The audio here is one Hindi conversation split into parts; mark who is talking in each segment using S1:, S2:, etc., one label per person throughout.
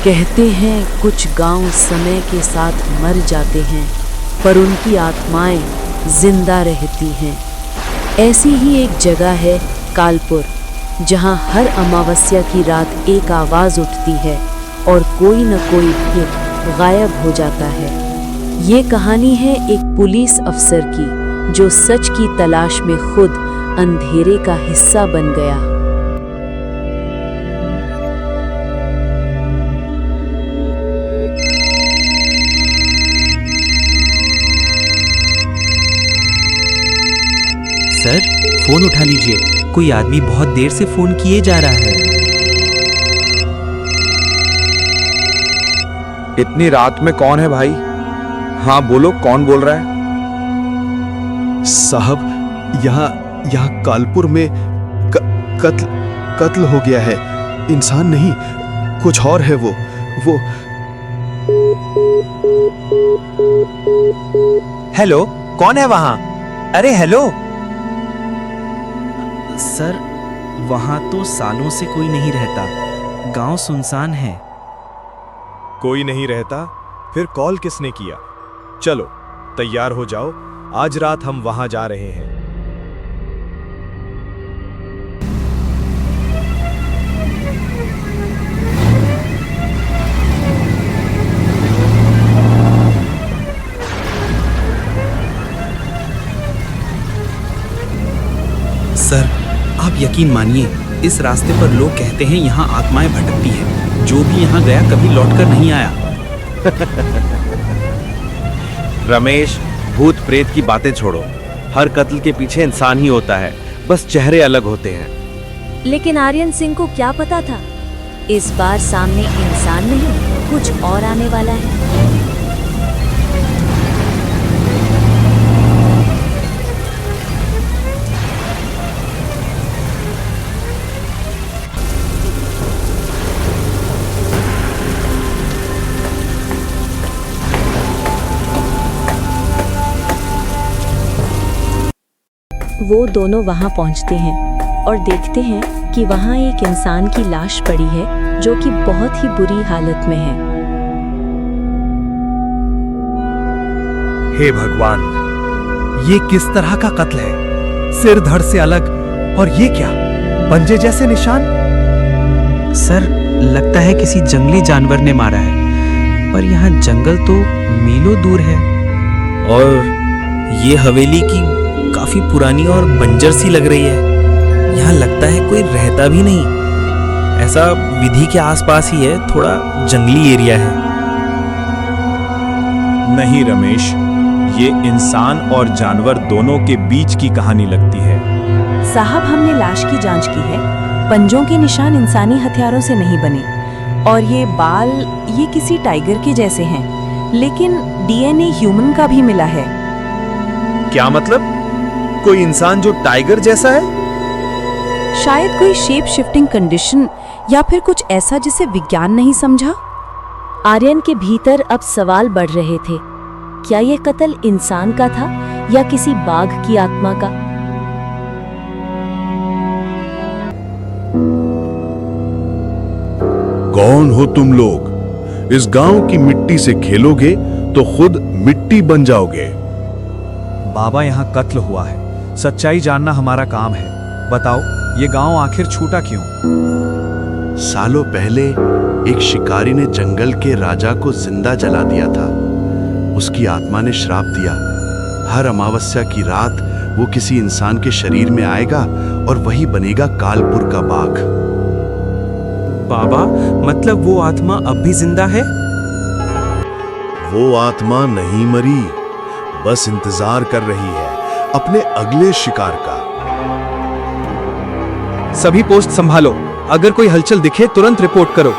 S1: कहते हैं कुछ गांव समय के साथ मर जाते हैं, पर उनकी आत्माएं जिंदा रहती हैं। ऐसी ही एक जगह है कालपुर, जहां हर अमावस्या की रात एक आवाज़ उठती है और कोई न कोई फिर गायब हो जाता है। ये कहानी है एक पुलिस अफसर की, जो सच की तलाश में खुद अंधेरे का हिस्सा बन गया।
S2: सर, फोन उठा लीजिए, कोई आदमी बहुत देर से फोन किए जा रहा है।
S3: इतनी रात में कौन है भाई? हाँ बोलो, कौन बोल रहा है?
S4: साहब, यहाँ कालपुर में कत्ल हो गया है। इंसान नहीं, कुछ और है। वो
S2: हेलो, कौन है वहां? अरे हेलो सर, वहां तो सालों से कोई नहीं रहता, गांव सुनसान है।
S5: कोई नहीं रहता? फिर कॉल किसने किया? चलो तैयार हो जाओ, आज रात हम वहां जा रहे हैं।
S2: सर, आप यकीन मानिए, इस रास्ते पर लोग कहते हैं यहाँ आत्माएं भटकती हैं। जो भी यहाँ गया कभी लौटकर नहीं आया।
S6: रमेश, भूत प्रेत की बातें छोड़ो। हर कत्ल के पीछे इंसान ही होता है, बस चेहरे अलग होते हैं।
S7: लेकिन आर्यन सिंह को क्या पता था, इस बार सामने इंसान नहीं कुछ और आने वाला है। वो दोनों वहां पहुंचते हैं और देखते हैं कि वहां एक इंसान की लाश पड़ी है, जो कि बहुत ही बुरी हालत में है।
S8: हे भगवान, ये किस तरह का कत्ल है? सिर धड़ से अलग, और ये क्या, पंजे जैसे निशान?
S2: सर, लगता है किसी जंगली जानवर ने मारा है, पर यहाँ जंगल तो मीलों दूर है। और ये हवेली की काफी पुरानी और बंजर सी लग रही है। यहाँ लगता है कोई रहता भी नहीं। ऐसा विधि के आसपास ही है, थोड़ा जंगली एरिया है।
S5: नहीं रमेश, ये इंसान और जानवर दोनों के बीच की कहानी लगती है।
S1: साहब, हमने लाश की जांच की है, पंजों के निशान इंसानी हथियारों से नहीं बने, और ये बाल ये किसी टाइगर के जैसे हैं, लेकिन डीएनए ह्यूमन का भी मिला है।
S5: क्या मतलब? कोई इंसान जो टाइगर जैसा है?
S1: शायद कोई शेप शिफ्टिंग कंडीशन, या फिर कुछ ऐसा जिसे विज्ञान नहीं समझा।
S7: आर्यन के भीतर अब सवाल बढ़ रहे थे, क्या ये कत्ल इंसान का था या किसी बाघ की आत्मा का?
S9: कौन हो तुम लोग? इस गांव की मिट्टी से खेलोगे तो खुद मिट्टी बन जाओगे।
S5: बाबा, यहाँ कत्ल हुआ है, सच्चाई जानना हमारा काम है। बताओ, ये गांव आखिर छूटा क्यों?
S4: सालों पहले एक शिकारी ने जंगल के राजा को जिंदा जला दिया था। उसकी आत्मा ने श्राप दिया, हर अमावस्या की रात वो किसी इंसान के शरीर में आएगा और वही बनेगा कालपुर का बाघ।
S2: बाबा, मतलब वो आत्मा अब भी जिंदा है?
S9: वो आत्मा नहीं मरी, बस इंतजार कर रही है अपने अगले शिकार का।
S8: सभी पोस्ट संभालो, अगर कोई हलचल दिखे तुरंत रिपोर्ट करो।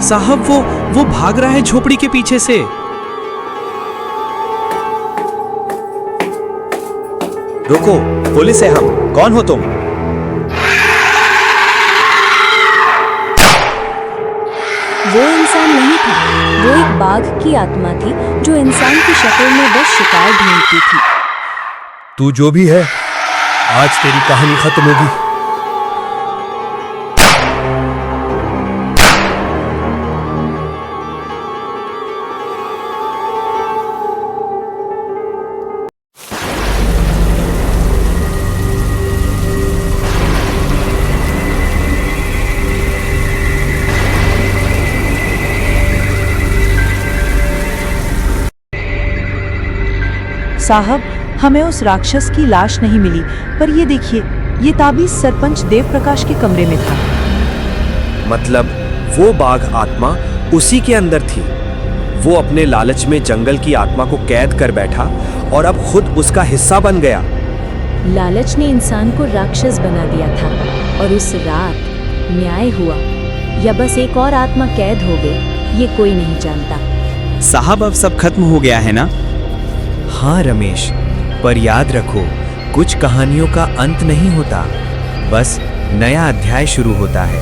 S2: साहब, वो भाग रहा है झोपड़ी के पीछे से।
S5: रुको, पुलिस है हम। कौन हो तुम?
S7: वो इंसान नहीं था, वो एक बाघ की आत्मा थी, जो इंसान की शक्ल में बस शिकार ढूंढती थी।
S8: तू जो भी है, आज तेरी कहानी खत्म होगी।
S10: साहब, हमें उस राक्षस की लाश नहीं मिली, पर ये देखिए, ये ताबीज सरपंच देव प्रकाश के कमरे में था।
S2: मतलब वो बाघ आत्मा उसी के अंदर थी। वो अपने लालच में जंगल की आत्मा को कैद कर बैठा और अब खुद उसका हिस्सा बन गया।
S7: लालच ने इंसान को राक्षस बना दिया था और उस रात न्याय हुआ या बस एक और आत्मा कैद हो गई, ये कोई नहीं जानता।
S2: साहब, अब सब खत्म हो गया है ना? हाँ रमेश, पर याद रखो, कुछ कहानियों का अंत नहीं होता, बस नया अध्याय शुरू होता है।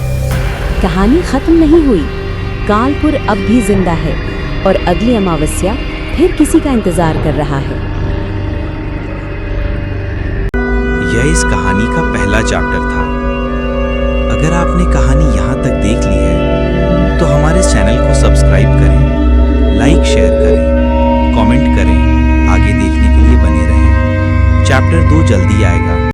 S7: कहानी खत्म नहीं हुई, कालपुर अब भी जिंदा है और अगली अमावस्या फिर किसी का इंतजार कर रहा है।
S2: यह इस कहानी का पहला चैप्टर था। अगर आपने कहानी यहाँ तक देख ली है तो हमारे चैनल को सब्सक्राइब करें, लाइक शेयर करें, कमेंट करें, आगे देखने के लिए बने रहें। चैप्टर 2 जल्दी आएगा।